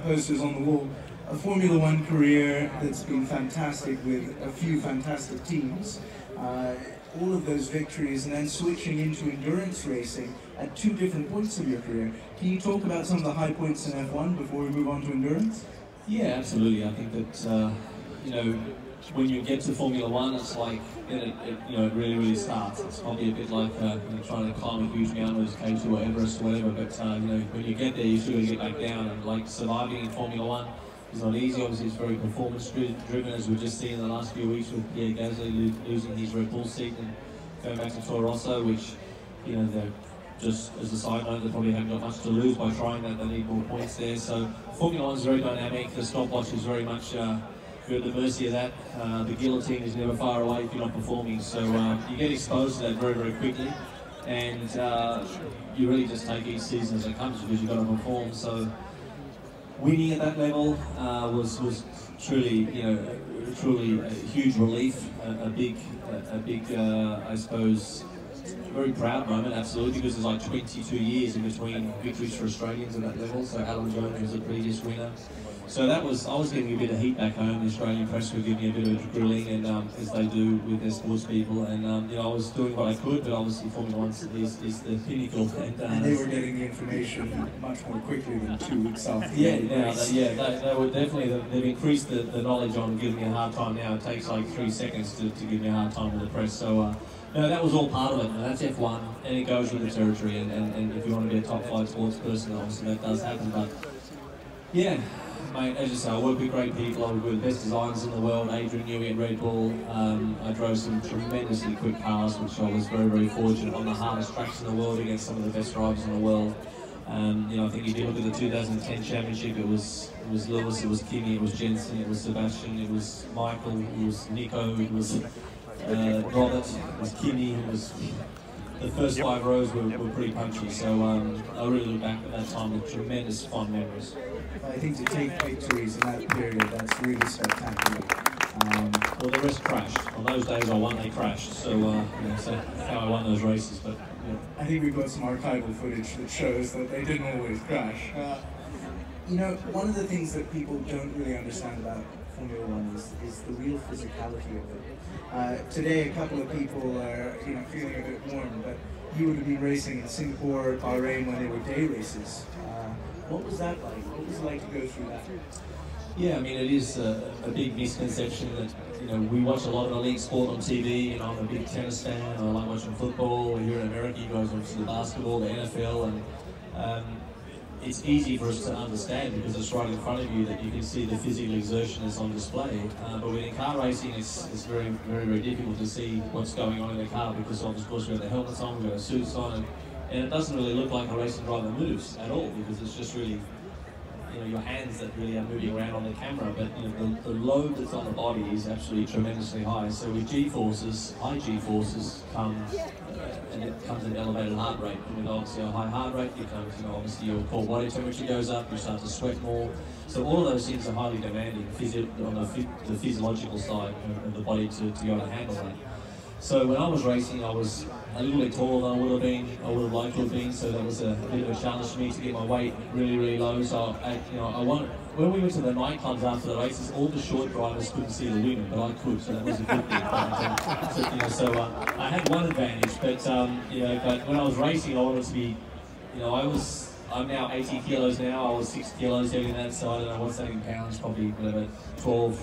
posters on the wall. A Formula One career that's been fantastic with a few fantastic teams. All of those victories, and then switching into endurance racing at two different points of your career. Can you talk about some of the high points in F1 before we move on to endurance? Yeah, absolutely. I think that you know, when you get to Formula One, it's like it really starts. It's probably a bit like trying to climb a huge mountain, whether it's K2 or Everest or whatever. But you know, when you get there, you still got to get back down. And like surviving in Formula One is not easy. Obviously, it's very performance driven, as we've just seen in the last few weeks with Pierre Gasly losing his Red Bull seat and going back to Toro Rosso, which, you know, they're just as a side note, they probably haven't got much to lose by trying that. They need more points there. So Formula One is very dynamic. The stopwatch is very much you're at the mercy of that. The guillotine is never far away if you're not performing. So you get exposed to that very quickly, and you really just take each season as it comes because you've got to perform. So winning at that level was truly, you know, truly a huge relief, a big, I suppose, very proud moment, absolutely, because there's like 22 years in between victories for Australians at that level. So Alan Jones was the previous winner. So that was, I was getting a bit of heat back home. The Australian press were giving me a bit of a grilling, and as they do with their sports people. And you know, I was doing what I could, but obviously Formula One is the pinnacle. And they were getting the information much more quickly than 2 weeks after. Yeah, they were definitely. They've increased the knowledge on giving me a hard time now. It takes like 3 seconds to give me a hard time with the press. So. No, that was all part of it, and that's F1, and it goes with the territory, and if you want to be a top 5 sports person, obviously that does happen, but yeah, mate, as you say, I work with great people. I work with the best designers in the world, Adrian Newey at Red Bull. I drove some tremendously quick cars, which I was very fortunate on the hardest tracks in the world against some of the best drivers in the world. You know, I think if you look at the 2010 championship, it was Lewis, it was Kimi, it was Jensen, it was Sebastian, it was Michael, it was Nico, it was Robert, it was Kimi, it was the first 5 rows were pretty punchy, so I really look back at that time with tremendous fond memories. I think to take victories in that period, that's really spectacular. Well, the rest crashed. On those days I won, they crashed, so, you know, so that's how I won those races. But yeah. I think we've got some archival footage that shows that they didn't always crash. You know, one of the things that people don't really understand about Formula One is the real physicality of it. Today, a couple of people are, you know, feeling a bit warm, but you would have been racing in Singapore, Bahrain when they were day races. What was that like? What was it like to go through that? Yeah, I mean, it is a big misconception that, you know, we watch a lot of elite sport on TV. You know, I'm a big tennis fan. I like watching football. Here in America, you guys obviously the basketball, the NFL, and it's easy for us to understand because it's right in front of you that you can see the physical exertion that's on display. But within car racing, it's very difficult to see what's going on in the car because of course we have the helmets on, we've got the suits on, and it doesn't really look like a racing driver moves at all because it's just really, you know, your hands that really are moving around on the camera, but you know, the load that's on the body is absolutely tremendously high. So with G-forces, high G-forces comes, and it comes at an elevated heart rate. And with obviously a high heart rate, it comes, you know, obviously your core body temperature goes up, you start to sweat more. So all of those things are highly demanding on the physiological side of the body to be able to handle that. So when I was racing, I was a little bit taller than I would have liked to have been, so that was a bit of a challenge for me to get my weight really low. So when we went to the nightclubs after the races, all the short drivers couldn't see the women, but I could, so that was a good thing. So I had one advantage, but you know, but when I was racing, I wanted to be, you know, I'm now 80 kilos now. I was 6 kilos heavier than that, so I don't know what's that in pounds, probably whatever, 12,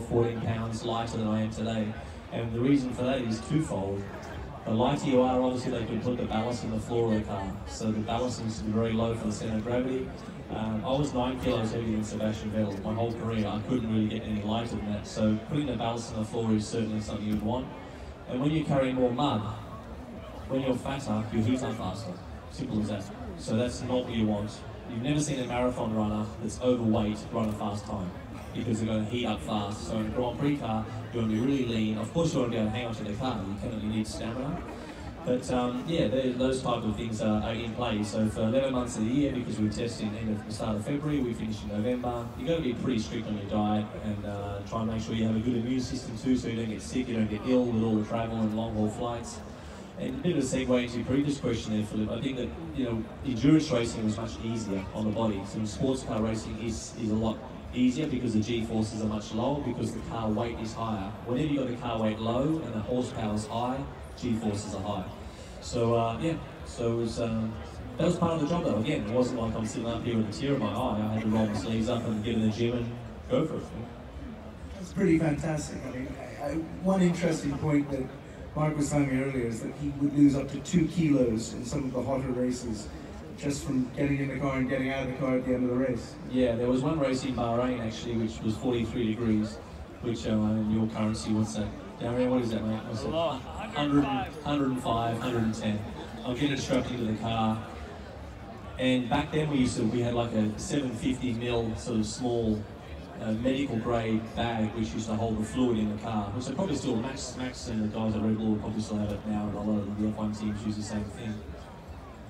14 pounds lighter than I am today. And the reason for that is twofold. The lighter you are, obviously they can put the ballast in the floor of the car. So the ballast needs to be very low for the center of gravity. I was 9 kilos heavier than Sebastian Vettel my whole career. I couldn't really get any lighter than that. So putting the ballast on the floor is certainly something you'd want. And when you carry more mud, when you're fatter, you heat up faster. Simple as that. So that's not what you want. You've never seen a marathon runner that's overweight run a fast time, because they're going to heat up fast. So in a Grand Prix car, you want to be really lean. Of course you want to be able to hang on to the car, you need stamina. But yeah, those type of things are in play. So for 11 months of the year, because we test in the start of February, we finish in November, you've got to be pretty strict on your diet and try and make sure you have a good immune system too, so you don't get sick, you don't get ill with all the travel and long haul flights. And a bit of a segue into your previous question there, Philip. I think that, you know, endurance racing was much easier on the body. So sports car racing is a lot easier because the G-forces are much lower, because the car weight is higher. Whenever you've got the car weight low and the horsepower is high, G-forces are high. So yeah, so it was, that was part of the job though. Again, it wasn't like I'm sitting up here with a tear in my eye. I had to roll my sleeves up and get in the gym and go for it. That's pretty fantastic. I mean, one interesting point that Mark was telling me earlier is that he would lose up to 2 kilos in some of the hotter races just from getting in the car and getting out of the car at the end of the race. Yeah, there was one race in Bahrain actually, which was 43 degrees, which in your currency, what's that? Darian, what is that, mate? What's that? 100, 105, 110. I'm getting strapped into the car, and back then we had like a 750ml sort of small medical grade bag which used to hold the fluid in the car, which they probably still, Max and the guys at Red Bull probably still have it now, and a lot of the F1 teams use the same thing.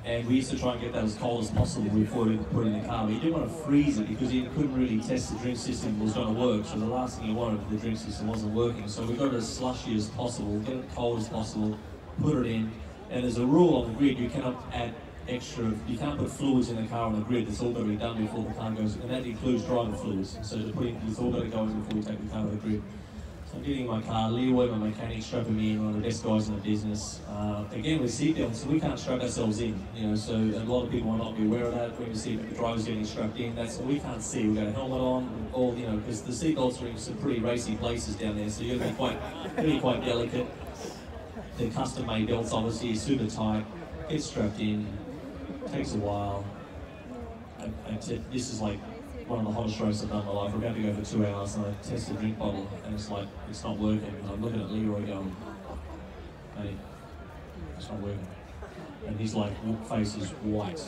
And we used to try and get that as cold as possible before we put it in the car. But you didn't want to freeze it because you couldn't really test the drink system was going to work. So the last thing you wanted, the drink system wasn't working. So we got it as slushy as possible, get it cold as possible, put it in. And there's a rule on the grid, you cannot add extra, you can't put fluids in the car on the grid. It's all got to be done before the car goes, and that includes driver fluids. So to put in, it's all got to go in before we take the car to the grid. So I'm getting in my car, Leroy, my mechanic, strapping me in, one of the best guys in the business. Again, with seatbelts, so we can't strap ourselves in, you know, so a lot of people might not be aware of that. When you see the driver's getting strapped in, that's what we can't see. We've got a helmet on, all, you know, because the seatbelts are in some pretty racy places down there, so you've got to be quite delicate. The custom-made belts, obviously, are super tight, get strapped in, takes a while. This is like one of the hottest races I've done in my life. We're about to go for 2 hours and I test the drink bottle and it's like, it's not working. And I'm looking at Leroy going, hey, it's not working. And his like face is white.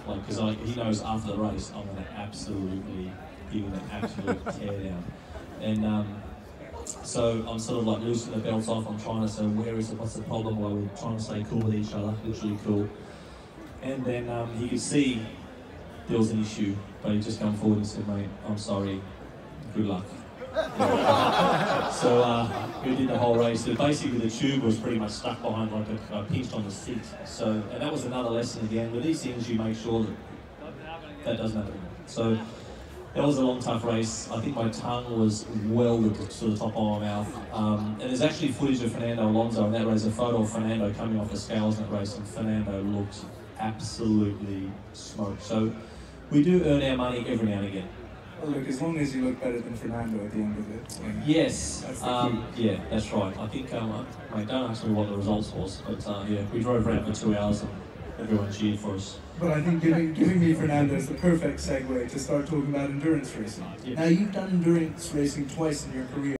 Like, because he knows after the race, I'm going to absolutely give him an absolute tear down. And so I'm sort of like loosening the belts off. I'm trying to say, what's the problem? While we're trying to stay cool with each other, literally cool. And then he could see there was an issue, but he just come forward and said, mate, I'm sorry, good luck. So we did the whole race. So basically the tube was pretty much stuck behind, like pinched on the seat. So, and that was another lesson again. With these things, you make sure that doesn't happen. So that was a long, tough race. I think my tongue was welded to the top of my mouth. And there's actually footage of Fernando Alonso in that race, a photo of Fernando coming off the scales in that race, and Fernando looked absolutely smoked. So we do earn our money every now and again. Well, look, as long as you look better than Fernando at the end of it. Yes, that's the key. Yeah, that's right. I think, mate, don't ask me what the results was, but yeah, we drove around for 2 hours and everyone cheered for us. But I think giving me Fernando is the perfect segue to start talking about endurance racing. Yeah. Now, you've done endurance racing twice in your career.